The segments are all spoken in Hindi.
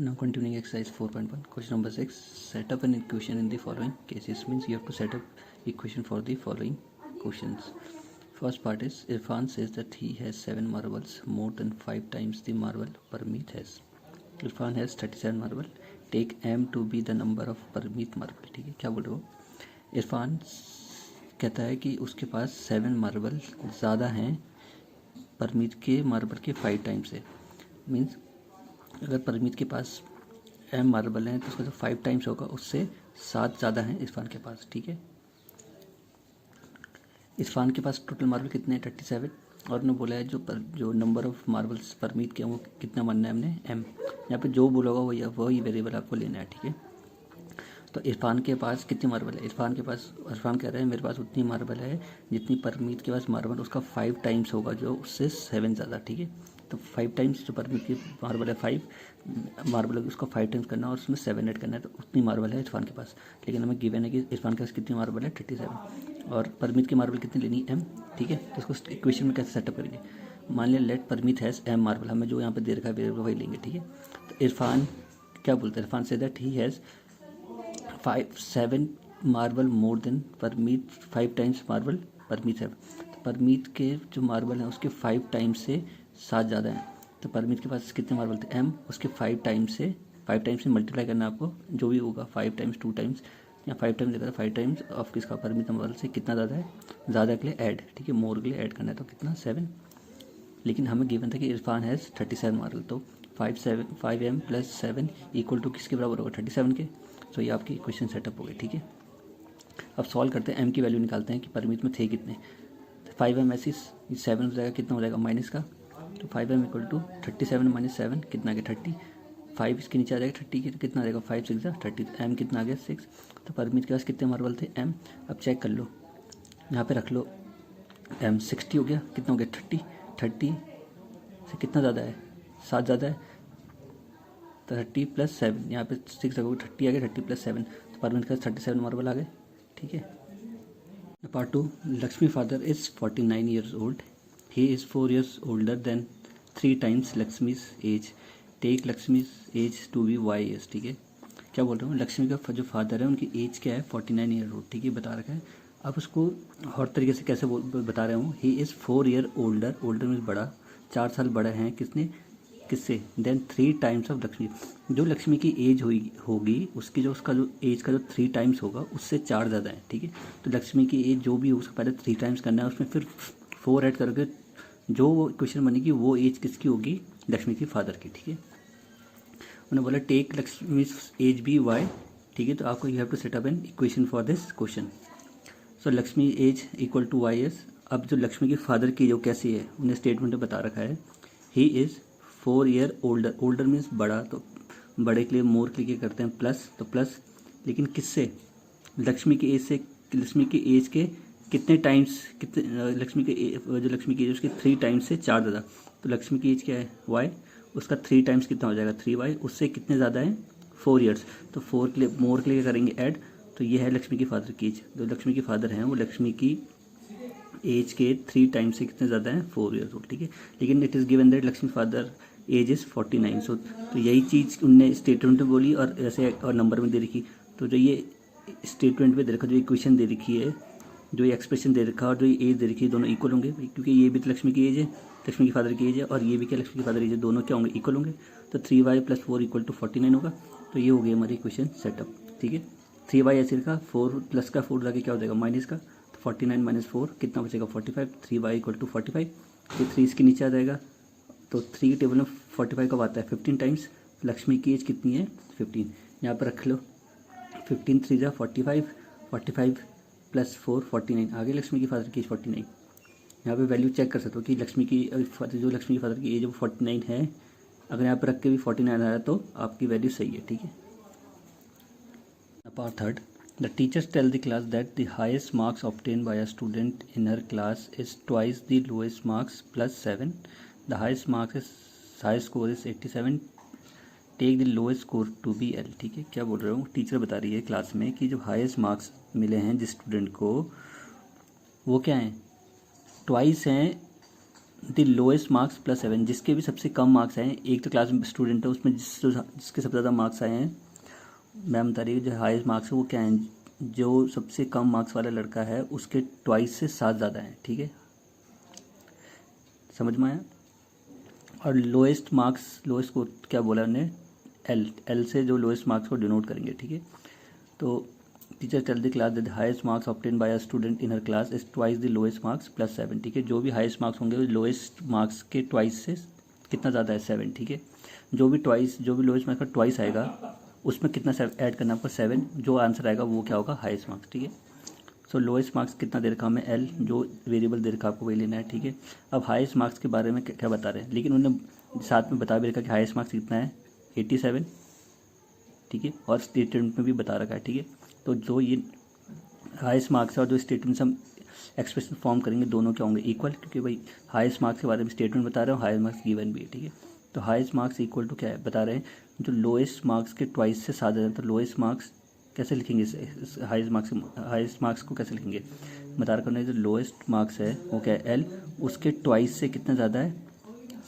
Now continuing exercise 4.1, question number 6. Set up an equation in the following cases. Means you have to set up equation for the following questions. First part is Irfan says that he has 7 marbles, more than 5 times the marble Parmeet has. Irfan has 37 marble. Take m to be the number of Parmeet marble. ठीक है, क्या बोल रहे हो? इरफान कहता है कि उसके पास 7 मार्बल ज़्यादा हैं परमीत के मार्बल के 5 टाइम्स से. मीन्स अगर परमीत के पास m मार्बल हैं तो उसका जो 5 टाइम्स होगा उससे 7 ज़्यादा हैं इरफान के पास. ठीक है, इरफान के पास टोटल मार्बल कितने हैं? 37. और उन्होंने बोला है जो नंबर ऑफ मार्बल्स परमीत के हैं वो कितना मानना है हमने? m. यहाँ पे जो बोला होगा वही वेरिएबल आपको लेना है. ठीक है, तो इरफान के पास कितनी मार्बल है? इरफान कह रहा है मेरे पास उतनी मार्बल है जितनी परमीत के पास मार्बल उसका 5 टाइम्स होगा, जो उससे 7 ज़्यादा. ठीक है, तो 5 टाइम्स जो परमीत की मार्बल है 5 मार्बल है उसको 5 टाइम्स करना और उसमें 7 ऐड करना है, तो उतनी मार्बल है इरफान के पास. लेकिन हमें गिवन है कि इरफान के पास कितनी मार्बल है? 37. और परमीत की मार्बल कितनी लेनी? m. ठीक है, तो उसको इक्वेशन में कैसे सेटअप करेंगे? मान लिया let Parmeet has m marble, हमें जो यहाँ पे दे रखा है वेरिएबल वही लेंगे. ठीक है, तो इरफान क्या बोलते हैं? Irfan say that he has 7 marble more than Parmeet, 5 times marble Parmeet है. तो परमीत के जो मार्बल हैं उसके 5 टाइम्स से 7 ज़्यादा हैं. तो परमीत के पास कितने मार्बल थे? m. उसके 5 टाइम्स से मल्टीप्लाई करना आपको, जो भी होगा 5 टाइम्स 2 टाइम्स या 5 टाइम्स देखा था 5 टाइम्स ऑफ किसका? परमीत मार्बल से कितना ज़्यादा है? ज़्यादा के लिए ऐड. ठीक है, मोर के लिए ऐड करना है, तो कितना? 7. लेकिन हमें गिवन था कि इरफान हैज़ 37 मार्बल, तो 5m प्लस 7 इक्वल टू किसके बराबर होगा? 37 के. तो ये आपकी इक्वेशन सेटअप हो गई. ठीक है, अब सॉल्व करते हैं, m की वैल्यू निकालते हैं कि परमीत में थे कितने. 5m ऐसी 7 हो जाएगा, कितना हो जाएगा? माइनस का, तो 5m इक्वल टू 37 माइनस 7 कितना आ गया? 30. 5 इसके नीचे आ जाएगा 30 की, तो कितना आ जाएगा? 5 6 30. तो m कितना आ गया? 6. तो परमीत के पास कितने मार्बल थे? m. अब चेक कर लो, यहाँ पे रख लो, m 60 हो गया, कितना हो गया? 30 से कितना ज़्यादा है? 7 ज़्यादा है, 30 प्लस 7, यहाँ पे 6 रखोगे 30 आ गया, 30 प्लस 7, तो परमीत के पास 37 मार्बल आ गए. ठीक है, part 2. Lakshmi father is 49 years old. He is 4 years older than 3 times Lakshmi's age. Take Lakshmi's age to be y years. ठीक है, क्या बोल रहा हूँ? लक्ष्मी का जो फादर है उनकी एज क्या है? 49 ईयर ओल्ड. ठीक है, बता रखा है. अब उसको हर तरीके से कैसे बता रहा हूँ? He is 4 year older. Older means बड़ा, 4 साल बड़ा हैं किससे? Than 3 times of Lakshmi. जो लक्ष्मी की एज होगी उसकी उसका जो एज का जो 3 टाइम्स होगा उससे 4 ज़्यादा है. ठीक है, तो लक्ष्मी की एज जो भी हो उसका पहले 3 टाइम्स करना है, उसमें फिर 4 ऐड करके जो वो इक्वेशन बनेगी वो एज किसकी होगी? लक्ष्मी की फादर की. ठीक है, उन्होंने बोला take Lakshmi age be Y. ठीक है, तो आपको you have to set up an equation for this question. So Lakshmi age equal to Y S. अब जो लक्ष्मी की फादर की जो कैसी है उन्हें स्टेटमेंट में बता रखा है. ही is 4 year older. Older means बड़ा, तो बड़े के लिए मोर के लिए करते हैं प्लस, तो प्लस लेकिन किससे? लक्ष्मी की एज से. लक्ष्मी की एज के कितने टाइम्स? लक्ष्मी की एज उसके 3 टाइम्स से 4 ज़्यादा. तो लक्ष्मी की एज क्या है? वाई. उसका 3 टाइम्स कितना हो जाएगा? 3y. उससे कितने ज़्यादा है? 4 ईयर्स. तो 4 के लिए मोर के लिए करेंगे ऐड, तो ये है लक्ष्मी की फादर की एज. जो लक्ष्मी की फादर हैं वो लक्ष्मी की एज के 3 टाइम्स से कितने ज़्यादा हैं? 4 ईयर्स ओल्ड. ठीक है, लेकिन it is given that Lakshmi father age is 49. So तो यही चीज़ उनने स्टेटमेंट में बोली और ऐसे और नंबर में दे रखी. तो जो ये स्टेटमेंट में दे रखा, जो इक्वेशन दे रखी है, जो ये एक्सप्रेशन दे रखा और जो ये एज दे रखी है, दोनों इक्वल होंगे, क्योंकि ये भी तो लक्ष्मी की एज है, लक्ष्मी की फादर की एज है, और ये भी क्या लक्ष्मी की फादर एज है, दोनों क्या होंगे? इक्वल होंगे. तो 3y प्लस 4 इक्वल टू 49 होगा. तो ये हो गई हमारी इक्वेशन सेटअप. ठीक है, 3y ऐसे का 4 प्लस का 4 लगे क्या हो जाएगा? माइनस का, तो 49 माइनस 4 कितना बचेगा? 45. 3y equal to 45. ये 3 इसके नीचे आ जाएगा, तो 3 टेबल में 45 कब आता है? 15 टाइम्स. लक्ष्मी की एज कितनी है? 15. यहाँ पर रख लो, 15 3 जा 45, 45 प्लस 4 49. आगे लक्ष्मी की फादर की एज 49. यहाँ पे वैल्यू चेक कर सकते हो कि लक्ष्मी की जो लक्ष्मी की फादर की एज वो 49 है. अगर यहाँ पर रख के भी 49 आ रहा है तो आपकी वैल्यू सही है. ठीक है, part 3. The teachers tell the class that the highest marks obtain by a student in her class is twice the lowest marks plus 7. The highest marks is highest score is 87. Take the lowest score to be L. ठीक है, क्या बोल रहा हूँ? टीचर बता रही है क्लास में कि जो हाईएस्ट मार्क्स मिले हैं जिस स्टूडेंट को वो क्या हैं? ट्वाइस हैं द लोएस्ट मार्क्स प्लस 7, जिसके भी सबसे कम मार्क्स आए हैं, एक तो क्लास में स्टूडेंट है उसमें जिसके सबसे ज़्यादा मार्क्स आए हैं, मैम बता रही है जो हाईएस्ट मार्क्स है वो क्या है, जो सबसे कम मार्क्स वाला लड़का है उसके ट्वाइस से 7 ज़्यादा हैं, ठीक है, समझ में आया। और लोएस्ट मार्क्स, लोएस्ट को क्या बोला उन्होंने, एल से जो लोएस्ट मार्क्स को डिनोट करेंगे, ठीक है। तो teacher tell the class that highest marks obtain by a student in her class is twice the lowest marks plus 7, ठीक है। जो भी हाईएस्ट मार्क्स होंगे लोएस्ट मार्क्स के ट्वाइस से कितना ज़्यादा है, 7, ठीक है। जो भी लोएस्ट मार्क्स का ट्वाइस आएगा उसमें कितना ऐड करना आपको, 7, जो आंसर आएगा वो क्या होगा, हाईएस्ट मार्क्स, ठीक है। सो लोएस्ट मार्क्स कितना दे रखा हमें, एल, जो वेरिएबल दे रखा आपको वही लेना है, ठीक है। अब हाईएस्ट मार्क्स के बारे में क्या बता रहे हैं, लेकिन उन्होंने साथ में बता भी रखा कि हाईएस्ट मार्क्स कितना है, 87, ठीक है, और स्टेटमेंट में भी बता रखा है, ठीक है। तो जो ये हाईएस्ट मार्क्स है और जो स्टेटमेंट हम एक्सप्रेशन फॉर्म करेंगे दोनों क्या होंगे, इक्वल, क्योंकि भाई हाईएस्ट मार्क्स के बारे में स्टेटमेंट बता रहे हो, हाईएस्ट मार्क्स गिवन भी है, ठीक है। तो हाईएस्ट मार्क्स इक्वल टू क्या है बता रहे हैं, जो लोएस्ट मार्क्स के ट्वाइस से 7 ज़्यादा, तो लोएस्ट मार्क्स कैसे लिखेंगे, हाईएस्ट मार्क्स को कैसे लिखेंगे, बता रखा है जो लोएस्ट मार्क्स है वो क्या है, एल, उसके ट्वाइस से कितना ज़्यादा है,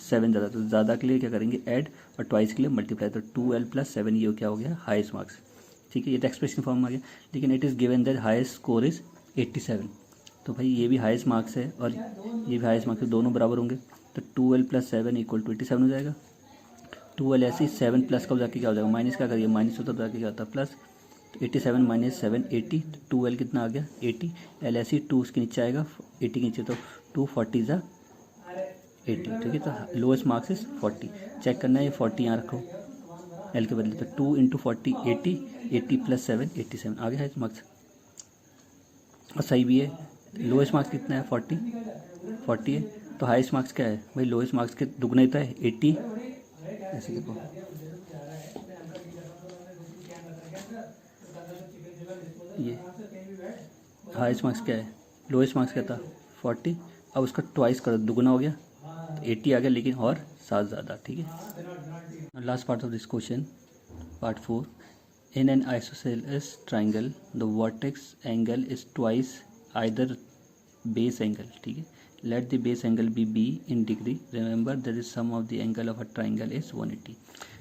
7 ज़्यादा, तो ज़्यादा के लिए क्या करेंगे, ऐड, और ट्वाइस के लिए मल्टीप्लाई, तो 2L + 7 ये क्या हो गया, हाईएस्ट मार्क्स, ठीक है। ये तो एक्सप्रेशन फॉर्म आ गया, लेकिन it is given that highest score is 87, तो भाई ये भी हाईएस्ट मार्क्स है और ये भी हाईएस्ट मार्क्स है, दोनों बराबर होंगे, तो 2L + 7 = 87 हो जाएगा। 2L ऐसे ही 7 प्लस का हो जाके क्या हो जाएगा, माइनस क्या करिए, माइनस होता जाके क्या होता है प्लस, तो 87 - 7 80, तो 2L कितना आ गया 80, L ऐसे ही 2 उसके नीचे आएगा 80 के नीचे, तो 2 40 ज़ा 80, ठीक है। तो लोएस्ट मार्क्स इज 40, चेक करना है, ये 40 यहाँ रखो एल के बदले, तो 2 × 40 80, 80 + 7 87 आ गया है मार्क्स, और सही भी है। लोएस्ट मार्क्स कितना है, 40 है, तो हाईएस्ट मार्क्स क्या है भाई, लोएस्ट मार्क्स के दुगना ही तो है 80, ऐसे देखो ये हाईएस्ट मार्क्स क्या है, लोएस्ट मार्क्स क्या था 40, अब उसका ट्वाइस करो, दुगना हो गया, तो 80 आ गया, लेकिन और 7 ज़्यादा, ठीक है। Last part of this question, part 4, in an isosceles triangle the vertex angle is twice either base angle, ठीक है। Let the base angle be B in degree, remember that is sum of the angle of a triangle is 180।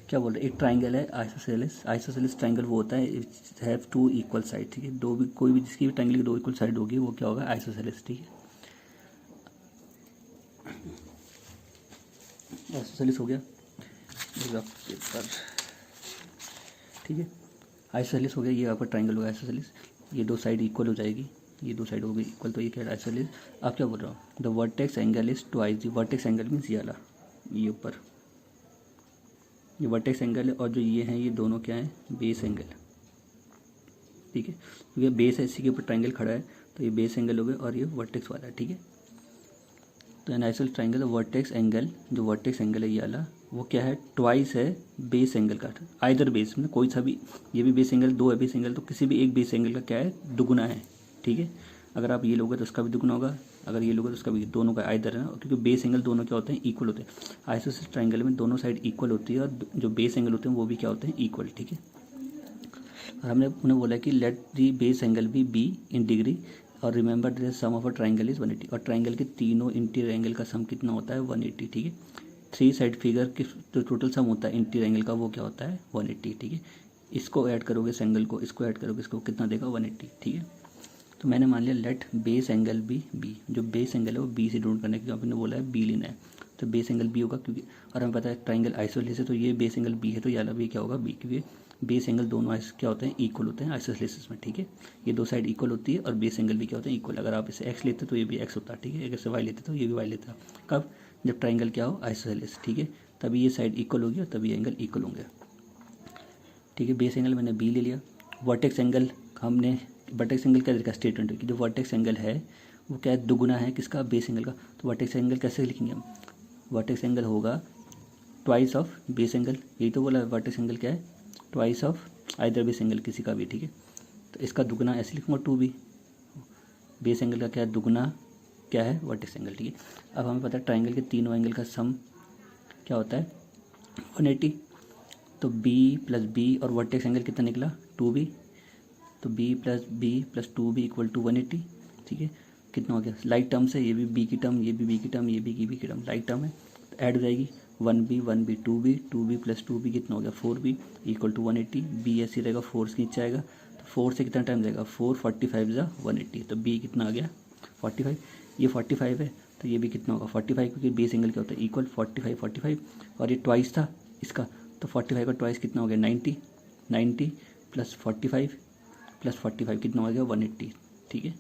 क्या बोल रहे हैं, एक ट्राइंगल है आइसोसेलेस ट्राइंगल वो होता है इट हैव 2 इक्वल साइड, ठीक है, दो भी कोई भी जिसकी भी ट्राइंगल की 2 इक्वल साइड होगी वो क्या होगा, आइसोसेलेस, ठीक है। आइसोसेलेस हो गया पेपर, ठीक है, आइसोसेलेस हो गया, ये आपका ट्राइंगल होगा आइसोसेलेस, ये 2 साइड इक्वल हो जाएगी, ये 2 साइड हो गई इक्वल, तो ये क्या है आइसोसेलेस। आप क्या बोल रहे हो, the vertex angle is twice, the vertex angle means ये वाला, ये ऊपर ये वर्टेक्स एंगल है, और जो ये हैं ये दोनों क्या है, बेस एंगल, ठीक है, क्योंकि बेस है इसी के ऊपर ट्राइंगल खड़ा है, तो ये बेस एंगल हो गया और ये वर्टेक्स वाला है, ठीक है। तो N isosceles triangle vertex angle, जो वर्टेक्स एंगल है ये वाला वो क्या है, ट्वाइस है बेस एंगल का, आइदर बेस में कोई सा भी, ये भी बेस एंगल, 2 है बेस एंगल, तो किसी भी एक बेस एंगल का क्या है, दुगुना है, ठीक है। अगर आप ये लोगे तो उसका भी दुगुना होगा, अगर ये लोगे तो उसका भी, दोनों का आइदर है ना, क्योंकि बेस एंगल दोनों क्या होते हैं, इक्वल होते हैं। आइसोसेलेस ट्राइंगल में दोनों साइड इक्वल होती है और जो बेस एंगल होते हैं वो भी क्या होते हैं, इक्वल, ठीक है। और हमने उन्हें बोला कि let the base angle be in degree, और remember the sum of a triangle is 180, और ट्राइंगल के तीनों इंटीरियर एंगल का सम कितना होता है, 180, ठीक है। 3 साइड फिगर के जो टोटल सम होता है इंटीरियर एंगल का वो क्या होता है, 180, ठीक है। इसको ऐड करोगे इस एंगल को, इसको ऐड करोगे इसको, कितना देगा 180, ठीक है। तो मैंने मान लिया लेट बेस एंगल बी, जो बेस एंगल है वो बी से डिनोट करने के, आपने बोला है बी लेना है, तो बेस एंगल बी होगा, क्योंकि और हमें पता है ट्राइंगल आइसोसेलेस है, तो ये बेस एंगल बी है, तो ये वाला भी क्या होगा बी, क्योंकि बेस एंगल दोनों क्या होते हैं, इक्वल होते हैं आइसोसेलेस में, ठीक है। ये 2 साइड इक्वल होती है और बेस एंगल भी क्या होते हैं, इक्वल। अगर आप इसे एक्स लेते तो ये भी एक्स होता है, ठीक है, अगर इसे वाई लेते तो ये भी वाई लेता। कब, जब ट्राइंगल क्या हो, आइसोसेलेस, ठीक है, तभी ये साइड इक्वल होगी और तभी एंगल इक्वल होंगे, ठीक है। बेस एंगल मैंने बी ले लिया, वर्टेक्स एंगल हमने, वर्टेक्स एंगल क्या देखा स्टेटमेंट की, जो वर्टेक्स एंगल है वो क्या है, दुगुना है किसका, बेस एंगल का, तो वर्टेक्स एंगल कैसे लिखेंगे हम, वर्टेक्स एंगल होगा ट्वाइस ऑफ बेस एंगल, यही तो बोला वर्टेक्स एंगल क्या है, twice of either base angle किसी का भी, ठीक है। तो इसका दुगना ऐसे लिखूँगा 2b, बेस एंगल का क्या है, दुगना क्या है, वर्टेक्स एंगल, ठीक है। अब हमें पता है ट्राइंगल के तीनों एंगल का सम क्या होता है, 180, तो b + b और वर्टेक्स एंगल कितना निकला, 2b, तो b + b + 2b = 180, ठीक है। कितना हो गया, लाइक टर्म्स है, ये भी बी की टर्म, ये भी बी की टर्म, ये भी बी की टर्म, लाइक टर्म है तो ऐड हो जाएगी। 1b 2b प्लस 2b कितना हो गया 4b इक्वल टू 180। बी ऐसे रहेगा, 4 से नीचे आएगा तो 4 से कितना टाइम जाएगा 4, 45 जा 180, तो बी कितना आ गया 45। ये 45 है तो ये भी कितना होगा 45, क्योंकि बेस एंगल क्या होता है इक्वल 45 45, और ये ट्वाइस था इसका, तो 45 का ट्वाइस कितना हो गया 90 90 प्लस 45 कितना हो गया 180। ठीक है।